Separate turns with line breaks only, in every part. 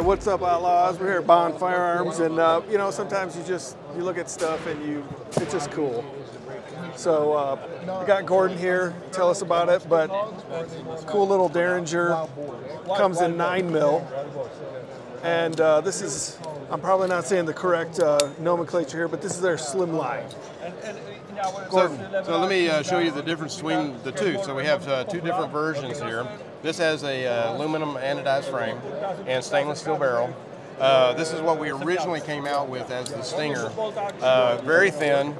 What's up, Outlaws? We're here at Bond Firearms, and you know, sometimes you look at stuff and it's just cool. So we got Gordon here. Tell us about it. But cool little Derringer, comes in 9mm, and this is, I'm probably not saying the correct nomenclature here, but this is their slim line. Gordon.
So let me show you the difference between the two. So we have two different versions here. This has a aluminum anodized frame and stainless steel barrel. This is what we originally came out with as the Stinger. Very thin,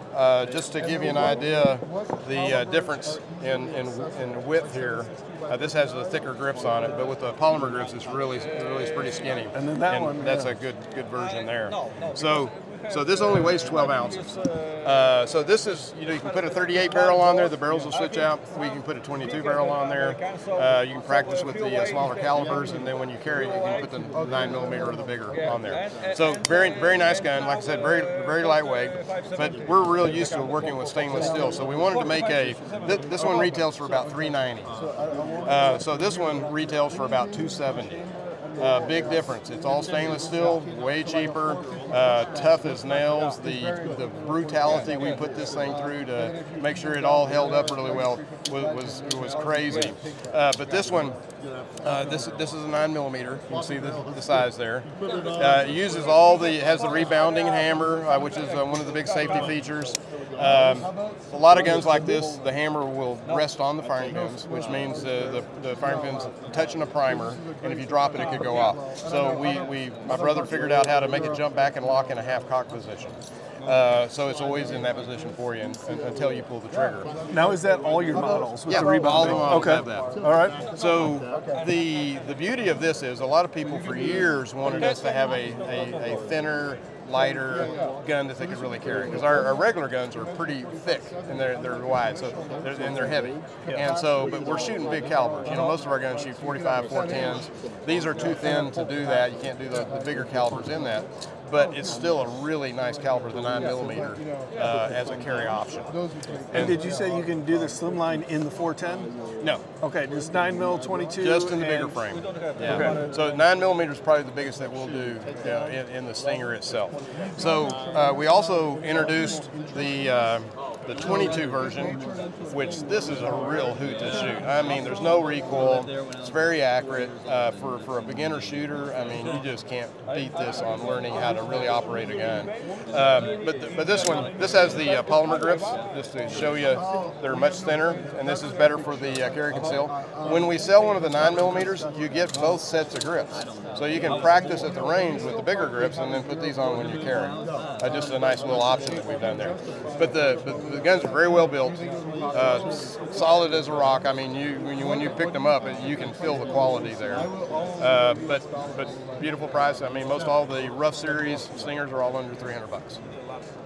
just to give you an idea, the difference in width here. This has the thicker grips on it, but with the polymer grips, it's really pretty skinny.
And then that one,
that's a good version there. So this only weighs 12 ounces. So this is, you can put a 38 barrel on there, the barrels will switch out. We can put a 22 barrel on there. You can practice with the smaller calibers, and then when you carry it, you can put the 9mm or the bigger on there. So very nice gun. Like I said, very lightweight, but we're real used to working with stainless steel. So we wanted to make this one retails for about $390. So this one retails for about $270. Big difference. It's all stainless steel, way cheaper, tough as nails. The brutality we put this thing through to make sure it all held up really well was crazy. But this one, this is a 9mm. You can see the size there. It uses it has the rebounding hammer, which is one of the big safety features. A lot of guns like this, the hammer will rest on the firing pins, which means the firing pin's touching a primer, and if you drop it, it could go off. So my brother figured out how to make it jump back and lock in a half-cock position. So it's always in that position for you until you pull the trigger.
Now, is that all your models with the
all
rebounding?
the models have that.
All right.
So the beauty of this is a lot of people for years wanted us to have a thinner, lighter gun that they could really carry, because our regular guns are pretty thick and they're wide, so they're heavy, and so but we're shooting big calibers. Most of our guns shoot 45 410s. These are too thin to do that. You can't do the bigger calibers in that, but it's still a really nice caliber, the 9mm, as a carry option.
And did you say you can do the slimline in the 410?
No.
Okay, just 9mm, 22.
Just in the bigger frame. Yeah. Okay. So 9mm is probably the biggest that we'll do in the Stinger itself. So we also introduced the 22 version, which this is a real hoot to shoot. I mean, there's no recoil. It's very accurate for a beginner shooter. I mean, you just can't beat this on learning how to really operate a gun. But this has the polymer grips, just to show you they're much thinner, and this is better for the carry conceal. When we sell one of the 9mm, you get both sets of grips, so you can practice at the range with the bigger grips and then put these on when you carry. Just a nice little option that we've done there. But the guns are very well built, solid as a rock. I mean, when you pick them up, you can feel the quality there. But beautiful price. I mean, most all the rough series Stingers are all under $300.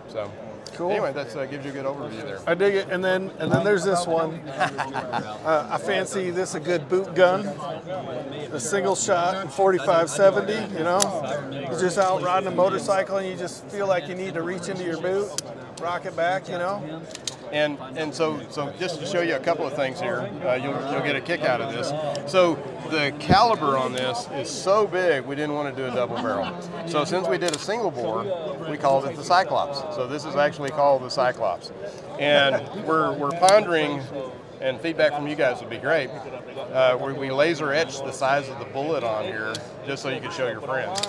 So.
Cool.
Anyway, that gives you a good overview there.
I dig it. And then there's this one. I fancy this a good boot gun. A single shot 45-70. You're just out riding a motorcycle and you just feel like you need to reach into your boot, rock it back.
And so just to show you a couple of things here, you'll get a kick out of this. So the caliber on this is so big, we didn't want to do a double barrel. So since we did a single bore, we called it the Cyclops. So this is actually called the Cyclops. And we're pondering, and feedback from you guys would be great, we laser etch the size of the bullet on here just so you can show your friends.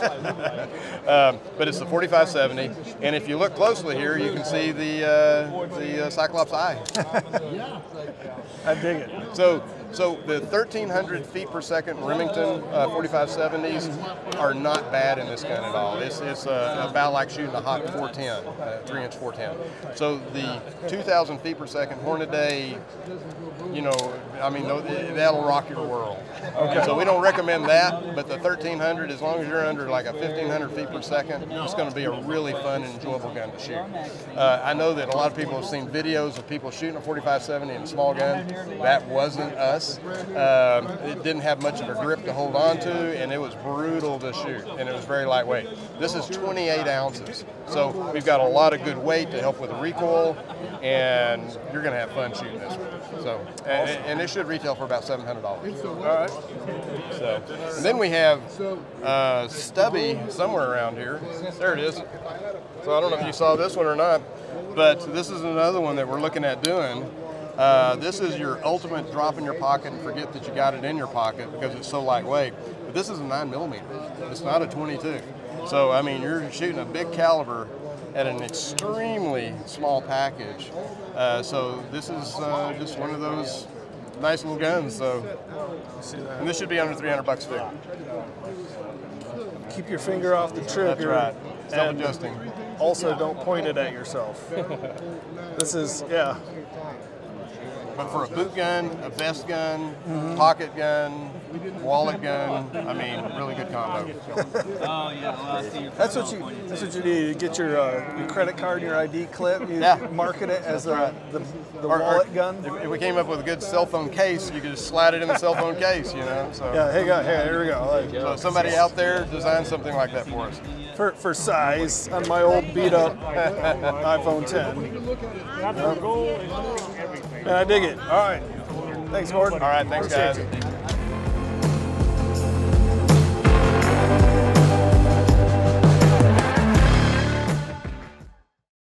But it's the 45-70, and if you look closely here, you can see the Cyclops eye.
I dig it.
So the 1,300 feet per second Remington 45-70s are not bad in this gun at all. It's about like shooting a hot 410, 3-inch 410. So the 2,000 feet per second Hornaday, I mean, that'll rock your world. Okay. So we don't recommend that, but the 1,300, as long as you're under like a 1,500 feet per second, it's going to be a really fun and enjoyable gun to shoot. I know that a lot of people have seen videos of people shooting a 45-70 in a small gun. That wasn't us. glass. It didn't have much of a grip to hold on to, and it was brutal to shoot, and it was very lightweight. This is 28 ounces, so we've got a lot of good weight to help with the recoil, and you're going to have fun shooting this one. So, and it should retail for about $700.
All right.
So, and then we have Stubby somewhere around here. There it is. So I don't know if you saw this one or not, but this is another one that we're looking at doing. This is your ultimate drop in your pocket and forget that you got it in your pocket because it's so lightweight. But this is a 9mm. It's not a 22. So I mean, you're shooting a big caliber at an extremely small package. So this is just one of those nice little guns. So, and this should be under $300 too.
Keep your finger off the trigger.
That's right. Self-adjusting.
Also, don't point it at yourself. This is, yeah.
But for a boot gun, a vest gun, pocket gun, wallet gun, I mean, really good combo.
Oh yeah, well, I see.
That's what you need to get your credit card and your ID clip. You market it as the wallet gun.
If we came up with a good cell phone case, you could just slide it in the cell phone case, you know. So
yeah, hey, here we go.
So somebody out there design something like that for us.
For size on my old beat up iPhone 10. And I dig it. All right. Thanks, Gordon.
All right, thanks, guys.